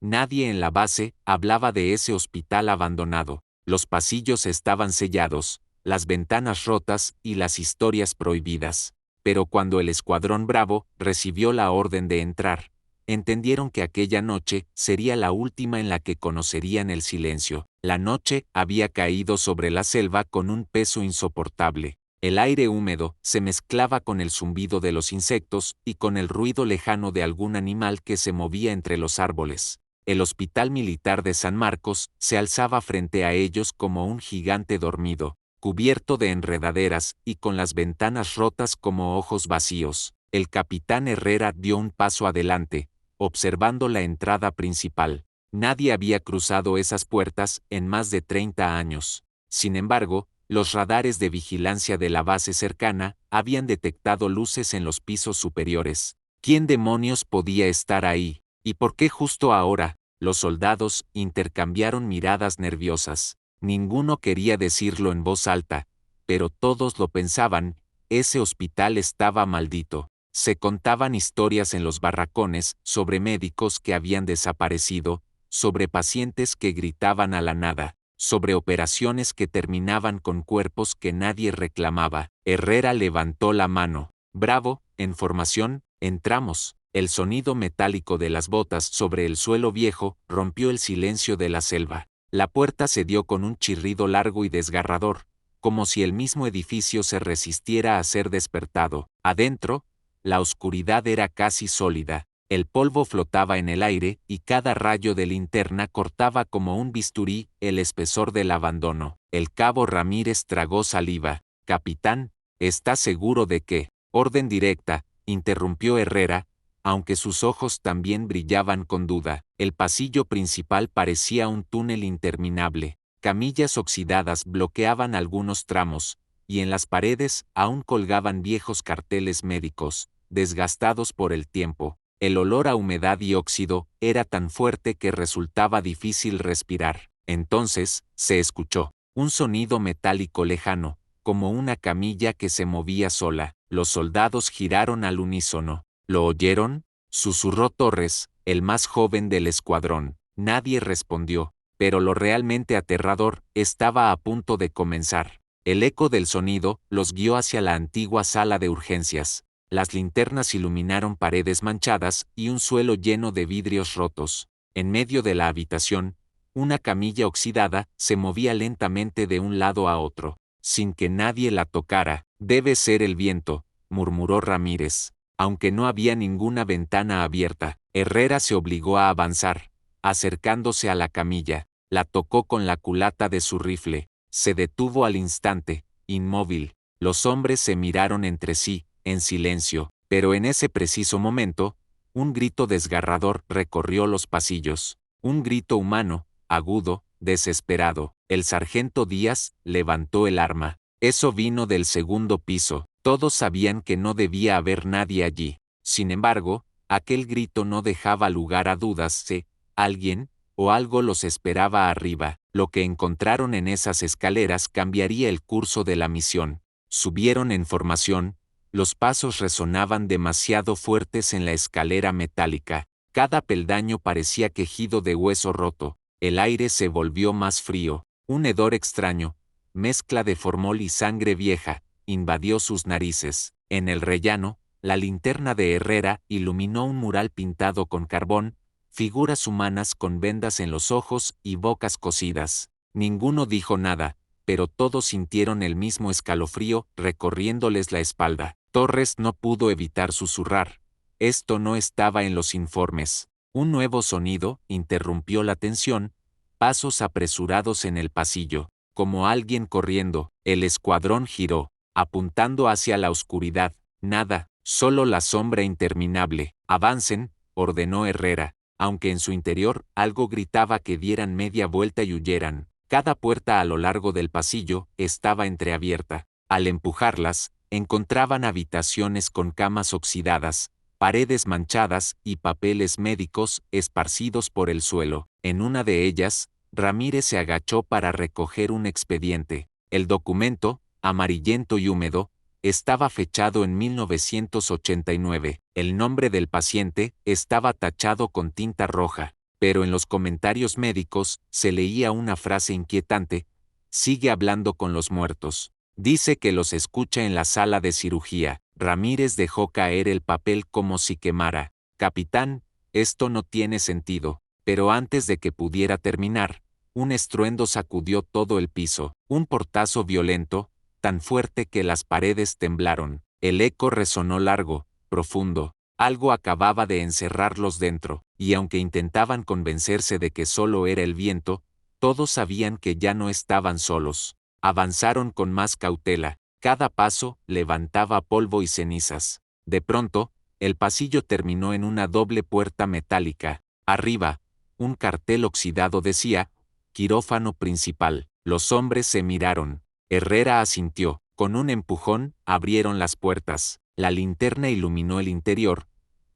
Nadie en la base hablaba de ese hospital abandonado. Los pasillos estaban sellados, las ventanas rotas y las historias prohibidas. Pero cuando el Escuadrón Bravo recibió la orden de entrar, entendieron que aquella noche sería la última en la que conocerían el silencio. La noche había caído sobre la selva con un peso insoportable. El aire húmedo se mezclaba con el zumbido de los insectos y con el ruido lejano de algún animal que se movía entre los árboles. El Hospital Militar de San Marcos se alzaba frente a ellos como un gigante dormido, cubierto de enredaderas y con las ventanas rotas como ojos vacíos. El capitán Herrera dio un paso adelante, observando la entrada principal. Nadie había cruzado esas puertas en más de 30 años. Sin embargo, los radares de vigilancia de la base cercana habían detectado luces en los pisos superiores. ¿Quién demonios podía estar ahí? ¿Y por qué justo ahora? Los soldados intercambiaron miradas nerviosas. Ninguno quería decirlo en voz alta, pero todos lo pensaban: ese hospital estaba maldito. Se contaban historias en los barracones sobre médicos que habían desaparecido, sobre pacientes que gritaban a la nada, sobre operaciones que terminaban con cuerpos que nadie reclamaba. Herrera levantó la mano. Bravo, en formación, entramos. El sonido metálico de las botas sobre el suelo viejo rompió el silencio de la selva. La puerta se dio con un chirrido largo y desgarrador, como si el mismo edificio se resistiera a ser despertado. Adentro, la oscuridad era casi sólida. El polvo flotaba en el aire y cada rayo de linterna cortaba como un bisturí el espesor del abandono. El cabo Ramírez tragó saliva. «Capitán, ¿está seguro de que?» «Orden directa», interrumpió Herrera, aunque sus ojos también brillaban con duda. El pasillo principal parecía un túnel interminable. Camillas oxidadas bloqueaban algunos tramos, y en las paredes aún colgaban viejos carteles médicos, desgastados por el tiempo. El olor a humedad y óxido era tan fuerte que resultaba difícil respirar. Entonces, se escuchó un sonido metálico lejano, como una camilla que se movía sola. Los soldados giraron al unísono. ¿Lo oyeron?, susurró Torres, el más joven del escuadrón. Nadie respondió, pero lo realmente aterrador estaba a punto de comenzar. El eco del sonido los guió hacia la antigua sala de urgencias. Las linternas iluminaron paredes manchadas y un suelo lleno de vidrios rotos. En medio de la habitación, una camilla oxidada se movía lentamente de un lado a otro, sin que nadie la tocara. «Debe ser el viento», murmuró Ramírez. Aunque no había ninguna ventana abierta, Herrera se obligó a avanzar. Acercándose a la camilla, la tocó con la culata de su rifle. Se detuvo al instante, inmóvil. Los hombres se miraron entre sí, en silencio, pero en ese preciso momento, un grito desgarrador recorrió los pasillos. Un grito humano, agudo, desesperado. El sargento Díaz levantó el arma. Eso vino del segundo piso. Todos sabían que no debía haber nadie allí. Sin embargo, aquel grito no dejaba lugar a dudas si alguien o algo los esperaba arriba. Lo que encontraron en esas escaleras cambiaría el curso de la misión. Subieron en formación. Los pasos resonaban demasiado fuertes en la escalera metálica. Cada peldaño parecía quejido de hueso roto. El aire se volvió más frío. Un hedor extraño, mezcla de formol y sangre vieja, invadió sus narices. En el rellano, la linterna de Herrera iluminó un mural pintado con carbón, figuras humanas con vendas en los ojos y bocas cosidas. Ninguno dijo nada, pero todos sintieron el mismo escalofrío recorriéndoles la espalda. Torres no pudo evitar susurrar. Esto no estaba en los informes. Un nuevo sonido interrumpió la tensión, pasos apresurados en el pasillo, como alguien corriendo. El escuadrón giró, apuntando hacia la oscuridad. Nada, solo la sombra interminable. «Avancen», ordenó Herrera, aunque en su interior algo gritaba que dieran media vuelta y huyeran. Cada puerta a lo largo del pasillo estaba entreabierta. Al empujarlas, encontraban habitaciones con camas oxidadas, paredes manchadas y papeles médicos esparcidos por el suelo. En una de ellas, Ramírez se agachó para recoger un expediente. El documento, amarillento y húmedo, estaba fechado en 1989. El nombre del paciente estaba tachado con tinta roja. pero en los comentarios médicos se leía una frase inquietante: sigue hablando con los muertos. Dice que los escucha en la sala de cirugía. Ramírez dejó caer el papel como si quemara. Capitán, esto no tiene sentido. Pero antes de que pudiera terminar, un estruendo sacudió todo el piso, un portazo violento, tan fuerte que las paredes temblaron. El eco resonó largo, profundo. Algo acababa de encerrarlos dentro, y aunque intentaban convencerse de que solo era el viento, todos sabían que ya no estaban solos. Avanzaron con más cautela. Cada paso levantaba polvo y cenizas. De pronto, el pasillo terminó en una doble puerta metálica. Arriba, un cartel oxidado decía: quirófano principal. Los hombres se miraron. Herrera asintió. Con un empujón, abrieron las puertas. La linterna iluminó el interior.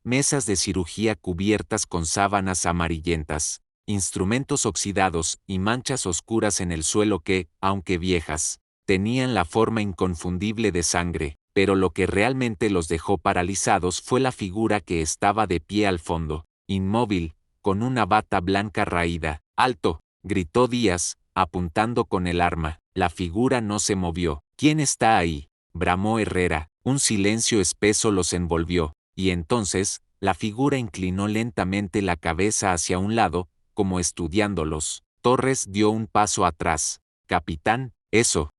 Mesas de cirugía cubiertas con sábanas amarillentas, instrumentos oxidados y manchas oscuras en el suelo que, aunque viejas, tenían la forma inconfundible de sangre, pero lo que realmente los dejó paralizados fue la figura que estaba de pie al fondo, inmóvil, con una bata blanca raída. ¡Alto!, gritó Díaz, apuntando con el arma. La figura no se movió. ¿Quién está ahí?, bramó Herrera. Un silencio espeso los envolvió, y entonces, la figura inclinó lentamente la cabeza hacia un lado, como estudiándolos. Torres dio un paso atrás. Capitán, eso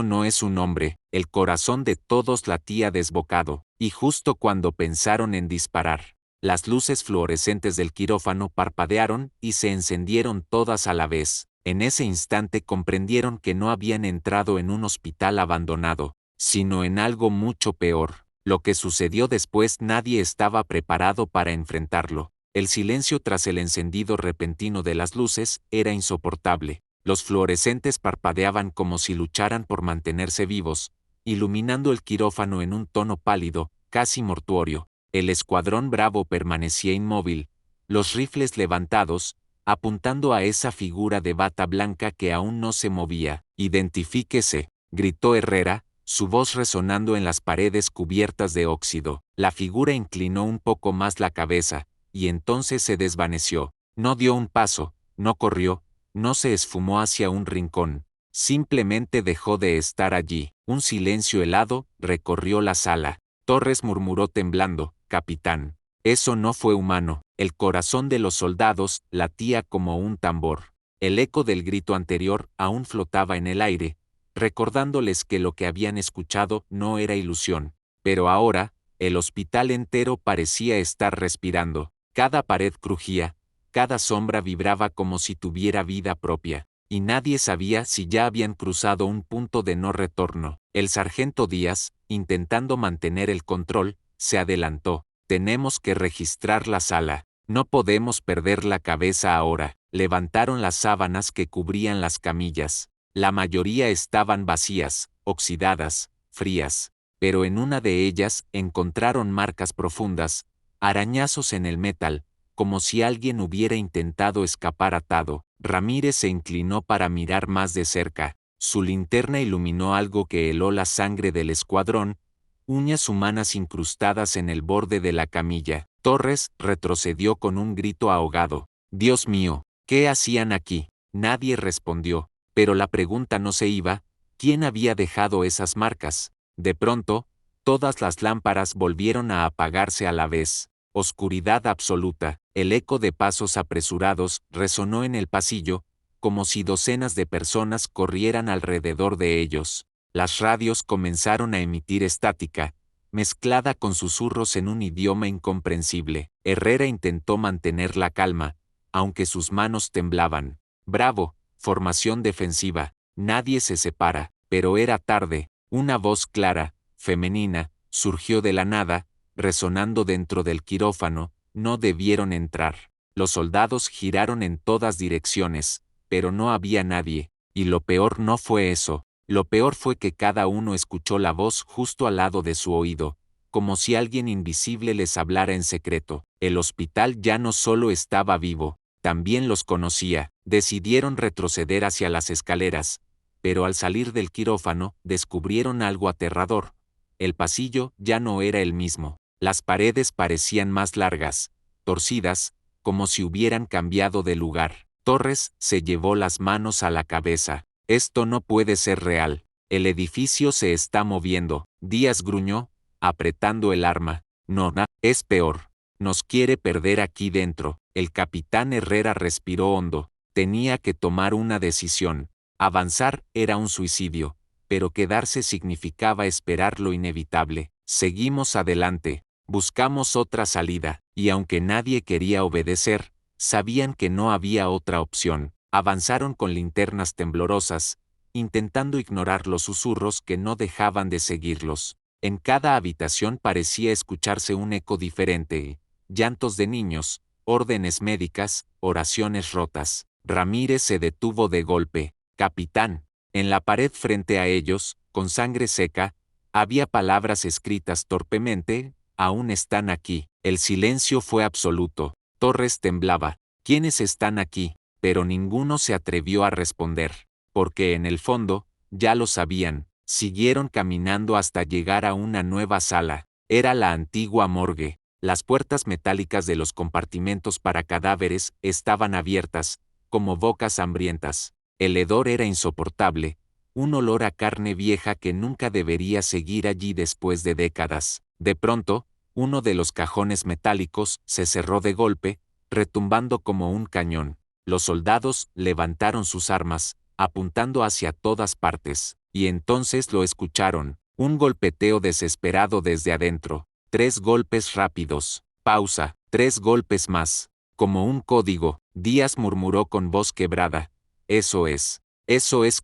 no es un hombre. El corazón de todos latía desbocado, y justo cuando pensaron en disparar, las luces fluorescentes del quirófano parpadearon y se encendieron todas a la vez. En ese instante comprendieron que no habían entrado en un hospital abandonado, sino en algo mucho peor. Lo que sucedió después nadie estaba preparado para enfrentarlo. El silencio tras el encendido repentino de las luces era insoportable. Los fluorescentes parpadeaban como si lucharan por mantenerse vivos, iluminando el quirófano en un tono pálido, casi mortuorio. El escuadrón Bravo permanecía inmóvil, los rifles levantados, apuntando a esa figura de bata blanca que aún no se movía. «Identifíquese», gritó Herrera, su voz resonando en las paredes cubiertas de óxido. La figura inclinó un poco más la cabeza, y entonces se desvaneció. No dio un paso, no corrió, no se esfumó hacia un rincón. Simplemente dejó de estar allí. Un silencio helado recorrió la sala. Torres murmuró temblando: «Capitán, eso no fue humano». El corazón de los soldados latía como un tambor. El eco del grito anterior aún flotaba en el aire, recordándoles que lo que habían escuchado no era ilusión. Pero ahora, el hospital entero parecía estar respirando. Cada pared crujía, cada sombra vibraba como si tuviera vida propia, y nadie sabía si ya habían cruzado un punto de no retorno. El sargento Díaz, intentando mantener el control, se adelantó. «Tenemos que registrar la sala. No podemos perder la cabeza ahora». Levantaron las sábanas que cubrían las camillas. La mayoría estaban vacías, oxidadas, frías, pero en una de ellas encontraron marcas profundas, arañazos en el metal, como si alguien hubiera intentado escapar atado. Ramírez se inclinó para mirar más de cerca. Su linterna iluminó algo que heló la sangre del escuadrón: uñas humanas incrustadas en el borde de la camilla. Torres retrocedió con un grito ahogado. «Dios mío, ¿qué hacían aquí?». Nadie respondió. Pero la pregunta no se iba: ¿quién había dejado esas marcas? De pronto, todas las lámparas volvieron a apagarse a la vez. Oscuridad absoluta. El eco de pasos apresurados resonó en el pasillo, como si docenas de personas corrieran alrededor de ellos. Las radios comenzaron a emitir estática, mezclada con susurros en un idioma incomprensible. Herrera intentó mantener la calma, aunque sus manos temblaban. «Bravo, formación defensiva, nadie se separa». Pero era tarde. Una voz clara, femenina, surgió de la nada, resonando dentro del quirófano: «No debieron entrar». Los soldados giraron en todas direcciones, pero no había nadie. Y lo peor no fue eso. Lo peor fue que cada uno escuchó la voz justo al lado de su oído, como si alguien invisible les hablara en secreto. El hospital ya no solo estaba vivo, también los conocía. Decidieron retroceder hacia las escaleras, pero al salir del quirófano descubrieron algo aterrador. El pasillo ya no era el mismo. Las paredes parecían más largas, torcidas, como si hubieran cambiado de lugar. Torres se llevó las manos a la cabeza. Esto no puede ser real. El edificio se está moviendo. Díaz gruñó, apretando el arma. No, es peor. Nos quiere perder aquí dentro. El capitán Herrera respiró hondo. Tenía que tomar una decisión. Avanzar era un suicidio, pero quedarse significaba esperar lo inevitable. Seguimos adelante. Buscamos otra salida, y aunque nadie quería obedecer, sabían que no había otra opción. Avanzaron con linternas temblorosas, intentando ignorar los susurros que no dejaban de seguirlos. En cada habitación parecía escucharse un eco diferente: llantos de niños, órdenes médicas, oraciones rotas. Ramírez se detuvo de golpe. «Capitán». En la pared frente a ellos, con sangre seca, había palabras escritas torpemente: «Aún están aquí». El silencio fue absoluto. Torres temblaba. «¿Quiénes están aquí?». Pero ninguno se atrevió a responder, porque en el fondo, ya lo sabían. Siguieron caminando hasta llegar a una nueva sala. Era la antigua morgue. Las puertas metálicas de los compartimentos para cadáveres estaban abiertas, como bocas hambrientas. El hedor era insoportable, un olor a carne vieja que nunca debería seguir allí después de décadas. De pronto, uno de los cajones metálicos se cerró de golpe, retumbando como un cañón. Los soldados levantaron sus armas, apuntando hacia todas partes, y entonces lo escucharon: un golpeteo desesperado desde adentro, 3 golpes rápidos, pausa, 3 golpes más, como un código. Díaz murmuró con voz quebrada: eso es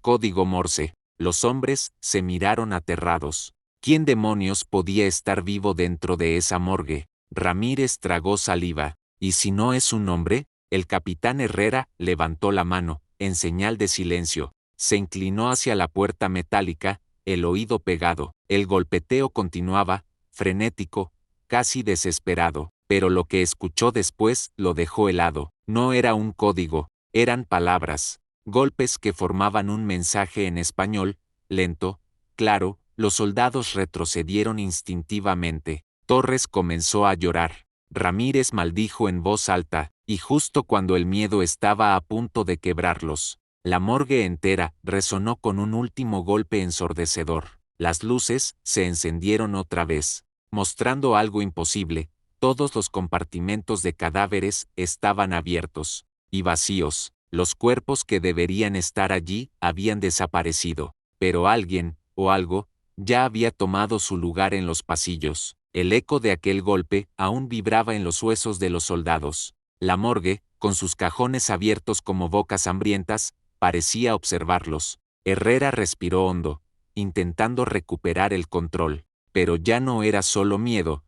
código Morse. Los hombres se miraron aterrados. ¿Quién demonios podía estar vivo dentro de esa morgue? Ramírez tragó saliva. ¿Y si no es un hombre? El capitán Herrera levantó la mano, en señal de silencio. Se inclinó hacia la puerta metálica, el oído pegado. El golpeteo continuaba, frenético, casi desesperado, pero lo que escuchó después lo dejó helado. No era un código, eran palabras, golpes que formaban un mensaje en español, lento, claro. Los soldados retrocedieron instintivamente. Torres comenzó a llorar. Ramírez maldijo en voz alta, y justo cuando el miedo estaba a punto de quebrarlos, la morgue entera resonó con un último golpe ensordecedor. Las luces se encendieron otra vez, mostrando algo imposible. Todos los compartimentos de cadáveres estaban abiertos y vacíos. Los cuerpos que deberían estar allí habían desaparecido, pero alguien, o algo, ya había tomado su lugar en los pasillos. El eco de aquel golpe aún vibraba en los huesos de los soldados. La morgue, con sus cajones abiertos como bocas hambrientas, parecía observarlos. Herrera respiró hondo, intentando recuperar el control, pero ya no era solo miedo.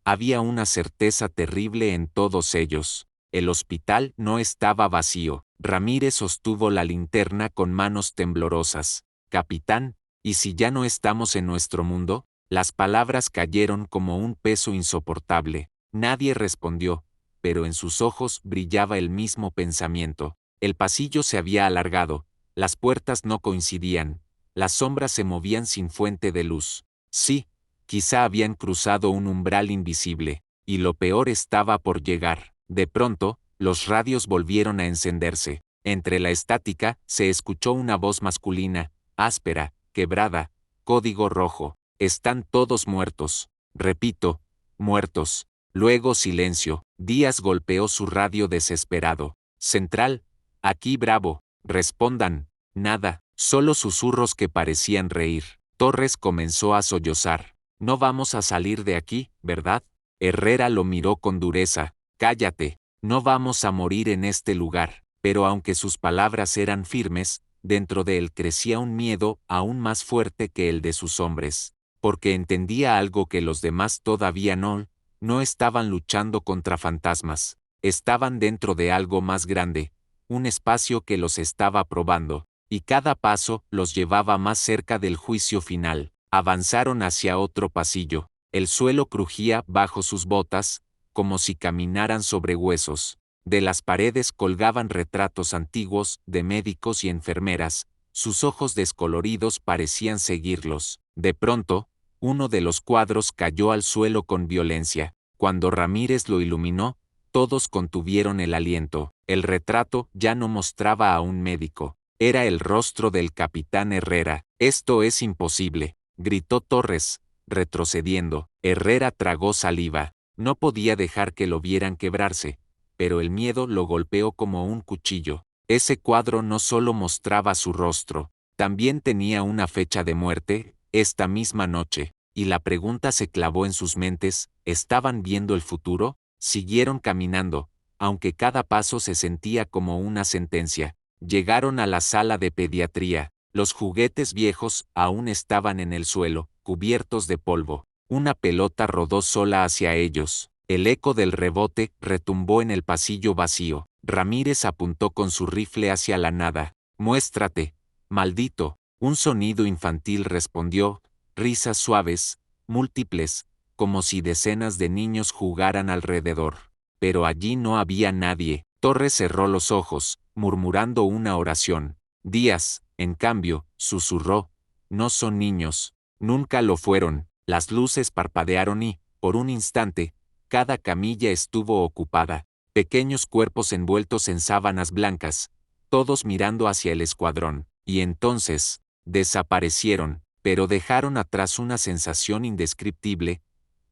Había una certeza terrible en todos ellos. El hospital no estaba vacío. Ramírez sostuvo la linterna con manos temblorosas. «Capitán, ¿y si ya no estamos en nuestro mundo?». Las palabras cayeron como un peso insoportable. Nadie respondió, pero en sus ojos brillaba el mismo pensamiento. El pasillo se había alargado, las puertas no coincidían, las sombras se movían sin fuente de luz. Sí, quizá habían cruzado un umbral invisible, y lo peor estaba por llegar. De pronto, los radios volvieron a encenderse. Entre la estática se escuchó una voz masculina, áspera, quebrada: «Código rojo. Están todos muertos. Repito, muertos». Luego silencio. Díaz golpeó su radio desesperado. «Central, aquí Bravo, respondan». Nada, solo susurros que parecían reír. Torres comenzó a sollozar. «No vamos a salir de aquí, ¿verdad?». Herrera lo miró con dureza. «Cállate, no vamos a morir en este lugar». Pero aunque sus palabras eran firmes, dentro de él crecía un miedo aún más fuerte que el de sus hombres, porque entendía algo que los demás todavía no estaban luchando contra fantasmas, estaban dentro de algo más grande, un espacio que los estaba probando, y cada paso los llevaba más cerca del juicio final. Avanzaron hacia otro pasillo. El suelo crujía bajo sus botas, como si caminaran sobre huesos. De las paredes colgaban retratos antiguos de médicos y enfermeras. Sus ojos descoloridos parecían seguirlos. De pronto, uno de los cuadros cayó al suelo con violencia. Cuando Ramírez lo iluminó, Todos contuvieron el aliento. El retrato ya no mostraba a un médico. Era el rostro del capitán Herrera. «Esto es imposible», gritó Torres, retrocediendo. Herrera tragó saliva. No podía dejar que lo vieran quebrarse, pero el miedo lo golpeó como un cuchillo. Ese cuadro no solo mostraba su rostro, también tenía una fecha de muerte, esta misma noche, y la pregunta se clavó en sus mentes: ¿estaban viendo el futuro? Siguieron caminando, aunque cada paso se sentía como una sentencia. Llegaron a la sala de pediatría. Los juguetes viejos aún estaban en el suelo, cubiertos de polvo. Una pelota rodó sola hacia ellos. El eco del rebote retumbó en el pasillo vacío. Ramírez apuntó con su rifle hacia la nada. «Muéstrate, maldito». Un sonido infantil respondió, risas suaves, múltiples, como si decenas de niños jugaran alrededor. Pero allí no había nadie. Torres cerró los ojos, murmurando una oración. Díaz, en cambio, susurró: «No son niños. Nunca lo fueron». Las luces parpadearon y, por un instante, cada camilla estuvo ocupada. Pequeños cuerpos envueltos en sábanas blancas, todos mirando hacia el escuadrón. Y entonces, desaparecieron, pero dejaron atrás una sensación indescriptible.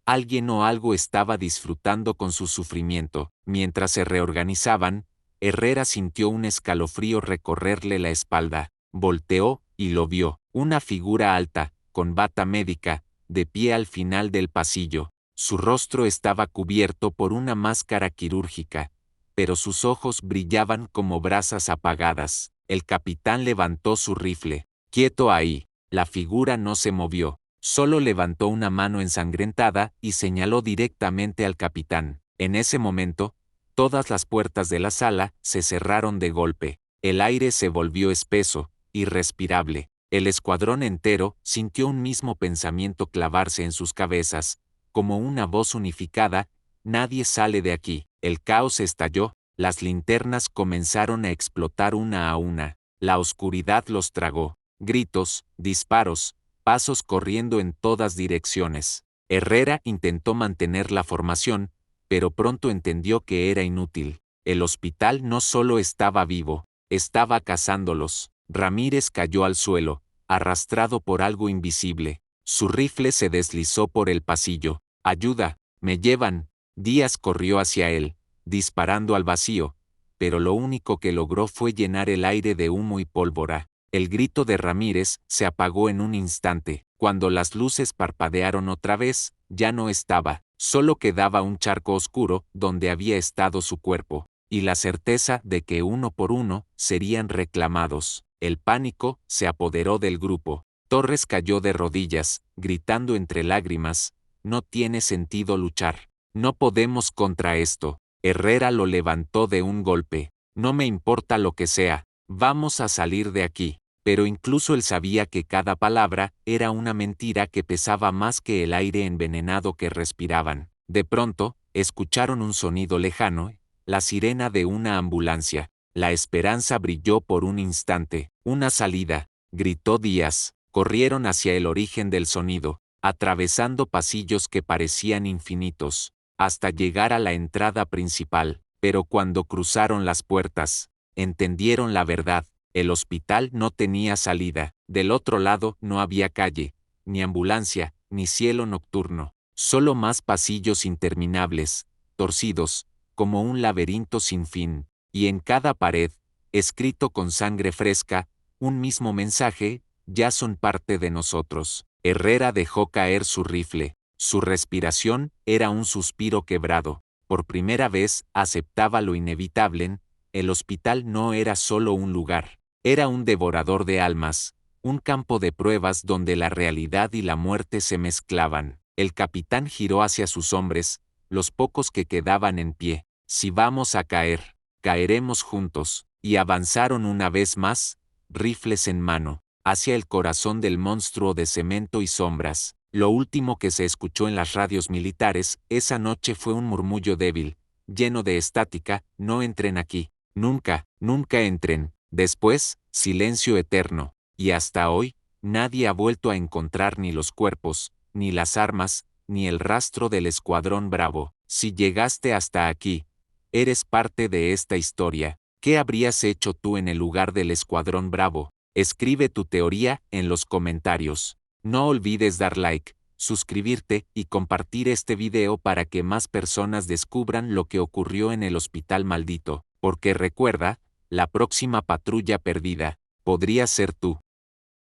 Alguien o algo estaba disfrutando con su sufrimiento. Mientras se reorganizaban, Herrera sintió un escalofrío recorrerle la espalda. Volteó y lo vio, una figura alta, con bata médica, de pie al final del pasillo. Su rostro estaba cubierto por una máscara quirúrgica, pero sus ojos brillaban como brasas apagadas. El capitán levantó su rifle. «Quieto ahí». La figura no se movió. Solo levantó una mano ensangrentada y señaló directamente al capitán. En ese momento, todas las puertas de la sala se cerraron de golpe. El aire se volvió espeso, irrespirable. El escuadrón entero sintió un mismo pensamiento clavarse en sus cabezas, como una voz unificada: «Nadie sale de aquí». El caos estalló, las linternas comenzaron a explotar una a una. La oscuridad los tragó. Gritos, disparos, pasos corriendo en todas direcciones. Herrera intentó mantener la formación, pero pronto entendió que era inútil. El hospital no solo estaba vivo, estaba cazándolos. Ramírez cayó al suelo, arrastrado por algo invisible. Su rifle se deslizó por el pasillo. «Ayuda, me llevan». Díaz corrió hacia él, disparando al vacío, pero lo único que logró fue llenar el aire de humo y pólvora. El grito de Ramírez se apagó en un instante. Cuando las luces parpadearon otra vez, ya no estaba. Solo quedaba un charco oscuro donde había estado su cuerpo, y la certeza de que uno por uno serían reclamados. El pánico se apoderó del grupo. Torres cayó de rodillas, gritando entre lágrimas: «No tiene sentido luchar. No podemos contra esto». Herrera lo levantó de un golpe. «No me importa lo que sea. Vamos a salir de aquí». Pero incluso él sabía que cada palabra era una mentira que pesaba más que el aire envenenado que respiraban. De pronto, escucharon un sonido lejano, la sirena de una ambulancia. La esperanza brilló por un instante. «Una salida», gritó Díaz. Corrieron hacia el origen del sonido, atravesando pasillos que parecían infinitos, hasta llegar a la entrada principal. Pero cuando cruzaron las puertas, entendieron la verdad. El hospital no tenía salida. Del otro lado no había calle, ni ambulancia, ni cielo nocturno. Solo más pasillos interminables, torcidos, como un laberinto sin fin. Y en cada pared, escrito con sangre fresca, un mismo mensaje: «Ya son parte de nosotros». Herrera dejó caer su rifle. Su respiración era un suspiro quebrado. Por primera vez aceptaba lo inevitable. El hospital no era solo un lugar. Era un devorador de almas, un campo de pruebas donde la realidad y la muerte se mezclaban. El capitán giró hacia sus hombres, los pocos que quedaban en pie. «Si vamos a caer, caeremos juntos». Y avanzaron una vez más, rifles en mano, hacia el corazón del monstruo de cemento y sombras. Lo último que se escuchó en las radios militares esa noche fue un murmullo débil, lleno de estática: «No entren aquí. Nunca, nunca entren». Después, silencio eterno, y hasta hoy, nadie ha vuelto a encontrar ni los cuerpos, ni las armas, ni el rastro del escuadrón Bravo. Si llegaste hasta aquí, Eres parte de esta historia. ¿Qué habrías hecho tú en el lugar del Escuadrón Bravo? Escribe tu teoría en los comentarios. No olvides dar like, suscribirte y compartir este video para que más personas descubran lo que ocurrió en el hospital maldito, porque recuerda, la próxima patrulla perdida podría ser tú.